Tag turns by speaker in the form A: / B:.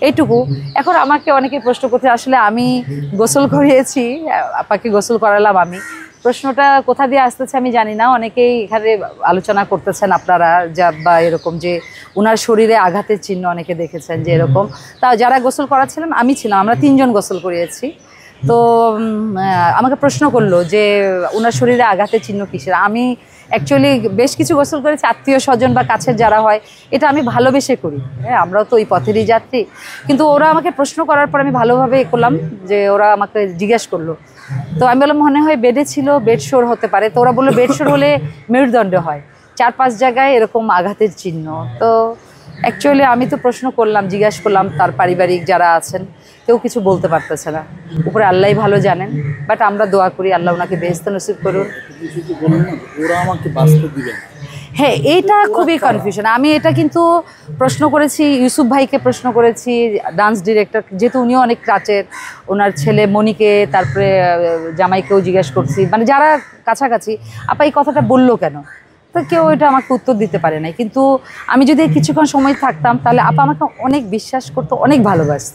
A: এইটুকু। এখন আমাকে অনেকে প্রশ্ন করতে, আসলে আমি গোসল করিয়েছি, আপাকে গোসল করালাম আমি। প্রশ্নটা কোথা দিয়ে আসতেছে আমি জানি না। অনেকেই এখানে আলোচনা করতেছেন আপনারা, যা বা এরকম যে ওনার শরীরে আঘাতের চিহ্ন অনেকে দেখেছেন যে এরকম। তা যারা গোসল করাচ্ছিলাম আমি ছিলাম, আমরা 3 জন গোসল করিয়েছি। তো আমাকে প্রশ্ন করলো যে ওনার শরীরে আঘাতের চিহ্ন কিসের। আমি অ্যাকচুয়ালি বেশ কিছু গোসল করেছি আত্মীয় স্বজন বা কাছের যারা হয়, এটা আমি ভালোবেসে করি। হ্যাঁ, আমরাও তো ওই পথেরই যাত্রী। কিন্তু ওরা আমাকে প্রশ্ন করার পর আমি ভালোভাবে করলাম, যে ওরা আমাকে জিজ্ঞেস করলো। তো আমি বললাম মনে হয় বেডে ছিল, বেড শোর হতে পারে। তো ওরা বললো বেড শোর হলে মেরুদণ্ড হয়, 4-5 জায়গায় এরকম আঘাতের চিহ্ন। তো অ্যাকচুয়ালি আমি তো প্রশ্ন করলাম, জিজ্ঞাসা করলাম, তার পারিবারিক যারা আছেন কেউ কিছু বলতে পারতেছে না, উপরে আল্লাহই ভালো জানেন। বাট আমরা দোয়া করি আল্লাহ ওনাকে বেহেশত নসিব করুন।
B: ওরা আমাকে বাঁচতে দিবেন।
A: হ্যাঁ, এইটা খুবই কনফিউশন। আমি এটা কিন্তু প্রশ্ন করেছি, ইউসুফ ভাইকে প্রশ্ন করেছি, ডান্স ডিরেক্টর, যেহেতু উনিও অনেক কাছের, ওনার ছেলে মনিকে, তারপরে জামাইকেও জিজ্ঞেস করছি, মানে যারা কাছাকাছি, আপা এই কথাটা বললো কেন। তো কেউ এটা আমাকে উত্তর দিতে পারে নাই। কিন্তু আমি যদি কিছুক্ষণ সময় থাকতাম তাহলে আপা আমাকে অনেক বিশ্বাস করতো, অনেক ভালোবাসতো।